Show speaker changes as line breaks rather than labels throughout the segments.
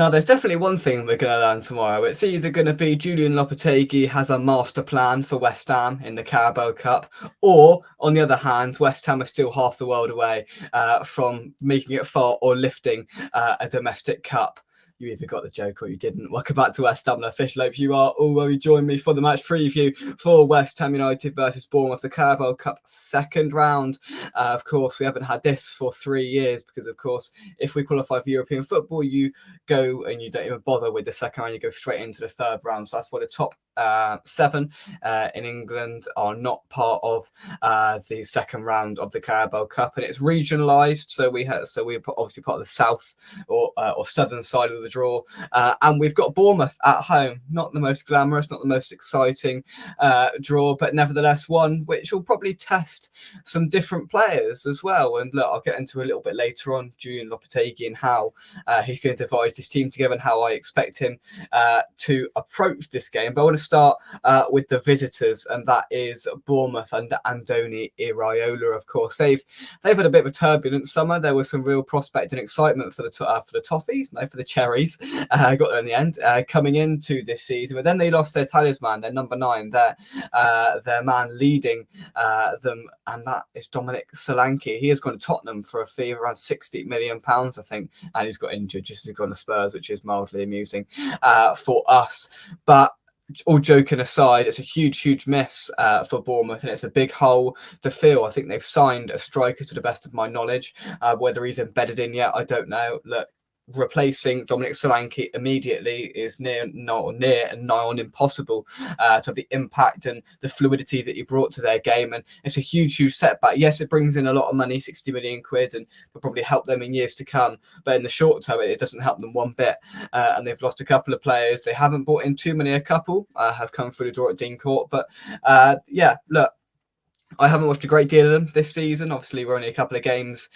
Now, there's definitely one thing we're going to learn tomorrow. It's either going to be Julian Lopetegui has a master plan for West Ham in the Carabao Cup, or on the other hand, West Ham are still half the world away from making it far or lifting a domestic cup. You either got the joke or you didn't. Welcome back to West Ham Official. Hope you are all well. You join me for the match preview for West Ham United versus Bournemouth, the Carabao Cup second round. Of course, we haven't had this for 3 years because, of course, if we qualify for European football, you go and you don't even bother with the second round. You go straight into the third round. So that's why the top 7 in England are not part of the second round of the Carabao Cup, and it's regionalised. So we're obviously part of the south or southern side of the draw, and we've got Bournemouth at home. Not the most glamorous, not the most exciting draw, but nevertheless one which will probably test some different players as well. And look, I'll get into a little bit later on Julian Lopetegui and how he's going to devise his team together and how I expect him to approach this game. But I want to start with the visitors, and that is Bournemouth under Andoni Iraola. Of course, they've had a bit of a turbulent summer. There was some real prospect and excitement for the Toffees, no, for the Cherries. Got there in the end, coming into this season, but then they lost their talisman, their number 9, their man leading them, and that is Dominic Solanke. He has gone to Tottenham for a fee of around £60 million, I think, and he's got injured just as he's gone to Spurs, which is mildly amusing for us. But all joking aside, it's a huge miss for Bournemouth, and it's a big hole to fill. I think they've signed a striker, to the best of my knowledge. Whether he's embedded in yet, I don't know. Look, replacing Dominic Solanke immediately is near and nigh on impossible to have the impact and the fluidity that he brought to their game, and it's a huge setback. Yes, it brings in a lot of money, 60 million quid, and will probably help them in years to come, but in the short term it doesn't help them one bit, and they've lost a couple of players. They haven't brought in too many. A couple have come through the door at Dean Court, but look, I haven't watched a great deal of them this season. Obviously, we're only a couple of games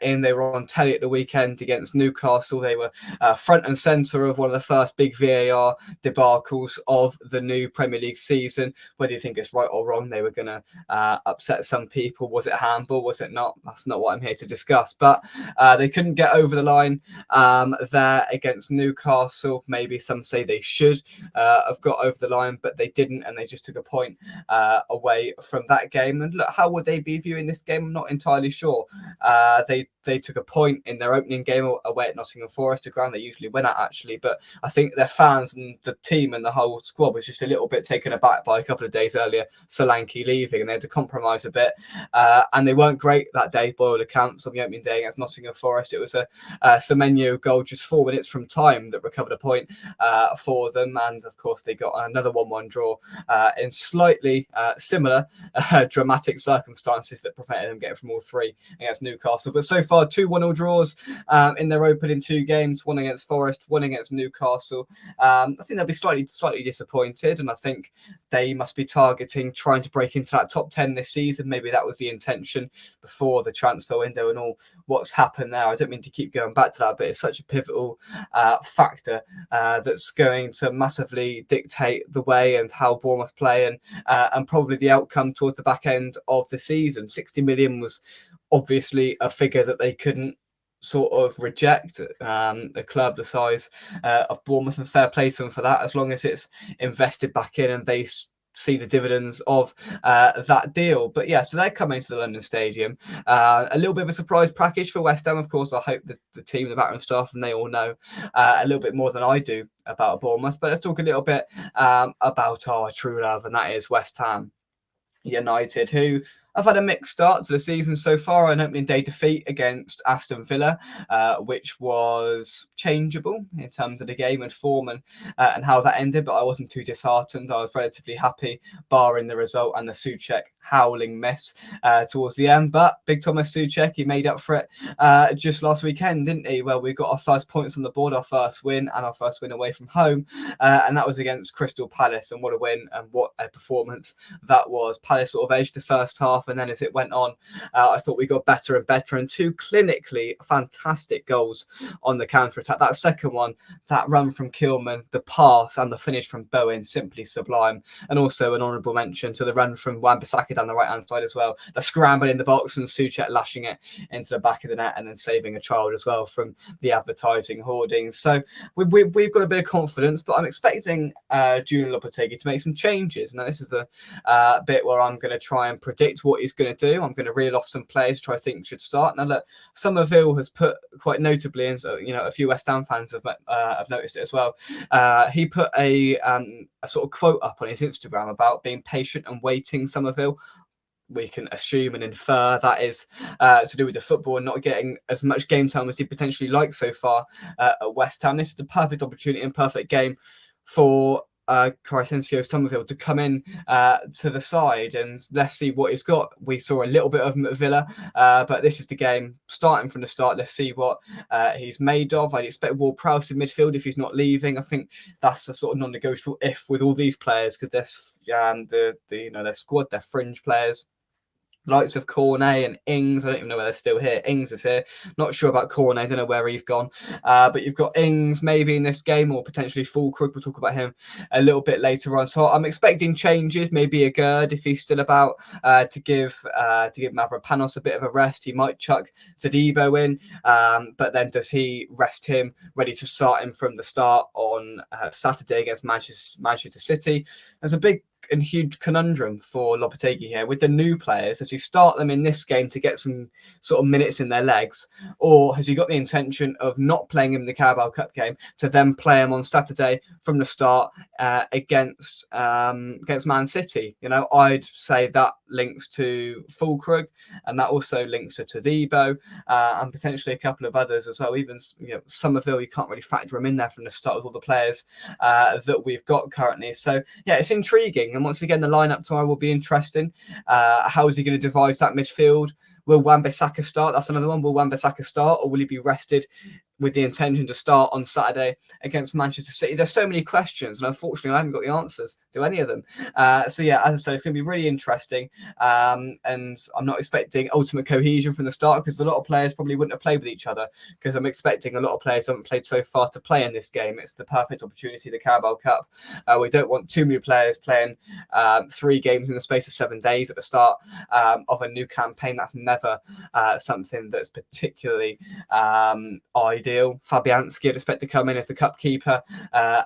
in. They were on telly at the weekend against Newcastle. They were front and centre of one of the first big VAR debacles of the new Premier League season. Whether you think it's right or wrong, they were going to upset some people. Was it handball? Was it not? That's not what I'm here to discuss. But they couldn't get over the line there against Newcastle. Maybe some say they should have got over the line, but they didn't, and they just took a point away from that game. And look, how would they be viewing this game? I'm not entirely sure. They took a point in their opening game away at Nottingham Forest, a ground they usually win at, actually. But I think their fans and the team and the whole squad was just a little bit taken aback by a couple of days earlier Solanke leaving, and they had to compromise a bit. And they weren't great that day, by all accounts, on the opening day against Nottingham Forest. It was a Semenyo goal just 4 minutes from time that recovered a point for them. And of course, they got another 1-1 draw in slightly similar dramatic circumstances that prevented them getting from all 3 against Newcastle. But so far, 2 1-0 draws in their opening 2 games, one against Forest, one against Newcastle. I think they'll be slightly disappointed, and I think they must be targeting trying to break into that top 10 this season. Maybe that was the intention before the transfer window and all what's happened there. I don't mean to keep going back to that, but it's such a pivotal factor that's going to massively dictate the way and how Bournemouth play, and probably the outcome towards the back end of the season. 60 million was obviously a figure that they couldn't sort of reject, a club the size of Bournemouth, and fair play to them for that, as long as it's invested back in and they see the dividends of that deal. But yeah, so they're coming to the London Stadium. A little bit of a surprise package for West Ham, of course. I hope that the team, the backroom staff, and they all know a little bit more than I do about Bournemouth. But let's talk a little bit about our true love, and that is West Ham United, who have had a mixed start to the season so far. An opening day defeat against Aston Villa, which was changeable in terms of the game and form and how that ended, but I wasn't too disheartened. I was relatively happy, barring the result and the Souček howling miss towards the end. But big Thomas Souček, he made up for it just last weekend, didn't he? Well, we got our first points on the board, our first win, and our first win away from home, and that was against Crystal Palace. And what a win and what a performance that was. Palace sort of edged the first half half, and then as it went on, I thought we got better and better, and two clinically fantastic goals on the counter-attack. That second one, that run from Kilman, the pass and the finish from Bowen, simply sublime. And also an honourable mention to the run from Wan-Bissaka down the right-hand side as well. The scramble in the box and Souček lashing it into the back of the net and then saving a child as well from the advertising hoardings. So we've got a bit of confidence, but I'm expecting Julian Lopetegui to make some changes. Now, this is the bit where I'm going to try and predict what he's going to do. I'm going to reel off some players which I think should start. Now, look, Somerville has put quite notably, and so, a few West Ham fans have noticed it as well. He put a sort of quote up on his Instagram about being patient and waiting, Somerville. We can assume and infer that is to do with the football and not getting as much game time as he potentially likes so far at West Ham. This is the perfect opportunity and perfect game for Crescencio Somerville to come in to the side, and let's see what he's got. We saw a little bit of him at Villa, but this is the game starting from the start. Let's see what he's made of. I'd expect Ward-Prowse in midfield if he's not leaving. I think that's a sort of non-negotiable if with all these players, because they're their squad, they're fringe players. The likes of Cornet and Ings, I don't even know whether they're still here. Ings is here. Not sure about Cornet. I don't know where he's gone. But you've got Ings maybe in this game, or potentially Fulkrug. We'll talk about him a little bit later on. So I'm expecting changes. Maybe a Gerd if he's still about to give Mavropanos a bit of a rest. He might chuck Todibo in, but then does he rest him ready to start him from the start on Saturday against Manchester City? There's a big and huge conundrum for Lopetegui here with the new players. Does he start them in this game to get some sort of minutes in their legs, or has he got the intention of not playing him in the Carabao Cup game to then play him on Saturday from the start against Man City? I'd say that links to Fulkrug, and that also links to Todibo, and potentially a couple of others as well. Even Somerville, you can't really factor him in there from the start with all the players that we've got currently. So yeah, it's intriguing. And once again, the lineup tomorrow will be interesting. How is he going to devise that midfield? Will Wan-Bissaka start? That's another one. Will Wan-Bissaka start, or will he be rested with the intention to start on Saturday against Manchester City? There's so many questions, and unfortunately, I haven't got the answers to any of them. So yeah, as I said, it's going to be really interesting. And I'm not expecting ultimate cohesion from the start, because a lot of players probably wouldn't have played with each other, because I'm expecting a lot of players who haven't played so far to play in this game. It's the perfect opportunity, the Carabao Cup. We don't want too many players playing 3 games in the space of 7 days at the start of a new campaign. That's never something that's particularly ideal. Fabianski I'd expect to come in as the cup keeper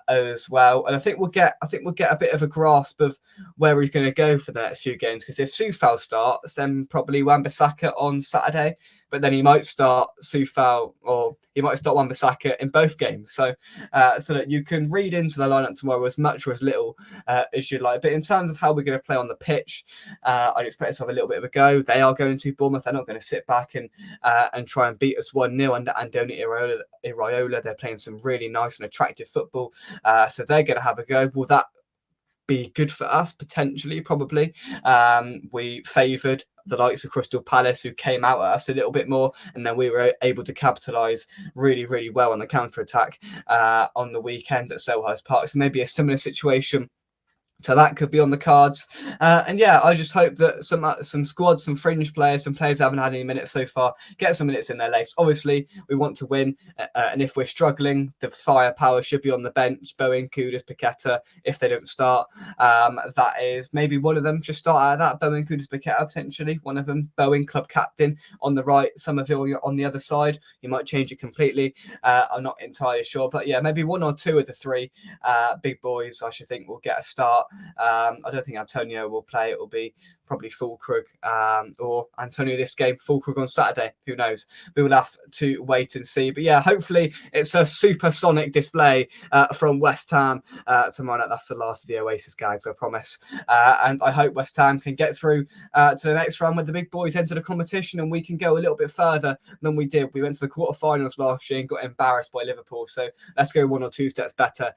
as well, and I think we'll get a bit of a grasp of where he's going to go for the next few games, because if Soufal starts, then probably Wan-Bissaka on Saturday, but then he might start Soufal or he might start Wan-Bissaka in both games. So that you can read into the lineup tomorrow as much or as little as you like. But in terms of how we're going to play on the pitch, I'd expect us to have a little bit of a go. They are going to Bournemouth. They're not going to sit back and try and beat us 1-0 under Andoni Iraola. They're playing some really nice and attractive football. So they're going to have a go. Will that be good for us? Potentially, probably. We favoured the likes of Crystal Palace, who came out at us a little bit more, and then we were able to capitalise really, really well on the counter-attack on the weekend at Selhurst Park. So maybe a similar situation So that could be on the cards. And yeah, I just hope that some squads, some fringe players, some players who haven't had any minutes so far, get some minutes in their legs. Obviously, we want to win. And if we're struggling, the firepower should be on the bench. Bowen, Kudus, Paqueta, if they don't start. That is maybe one of them. Just start out of that. Bowen, Kudus, Paqueta, potentially. One of them. Bowen, club captain, on the right. Somerville on the other side. You might change it completely. I'm not entirely sure. But yeah, maybe one or two of the three big boys, I should think, will get a start. I don't think Antonio will play. It will be probably Fulkrug or Antonio this game, Fulkrug on Saturday. Who knows? We will have to wait and see. But yeah, hopefully it's a supersonic display from West Ham tomorrow night. That's the last of the Oasis gags, I promise. And I hope West Ham can get through to the next round when the big boys enter the competition and we can go a little bit further than we did. We went to the quarterfinals last year and got embarrassed by Liverpool. So let's go one or two steps better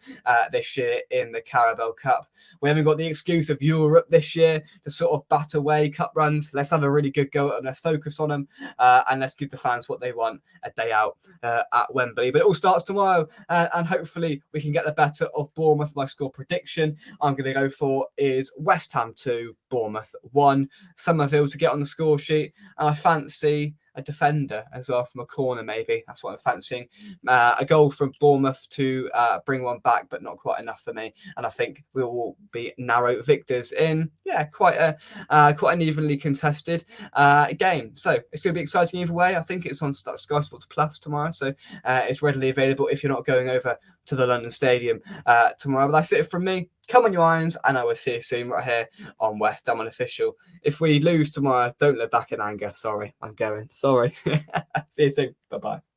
this year in the Carabao Cup. We haven't got the excuse of Europe this year to sort of bat away cup runs. Let's have a really good go at them. Let's focus on them, and let's give the fans what they want, a day out at Wembley. But it all starts tomorrow, and hopefully we can get the better of Bournemouth. My score prediction I'm going to go for is West Ham 2, Bournemouth 1. Somerville to get on the score sheet, and I fancy a defender as well from a corner, maybe. That's what I'm fancying. A goal from Bournemouth to bring one back, but not quite enough for me. And I think we will be narrow victors in, quite an evenly contested game. So it's going to be exciting either way. I think it's on Sky Sports Plus tomorrow, so it's readily available if you're not going over to the London Stadium tomorrow. But that's it from me. Come on, your irons, and I will see you soon right here on West Ham Unofficial. If we lose tomorrow, don't look back in anger. Sorry, I'm going. Sorry. See you soon. Bye-bye.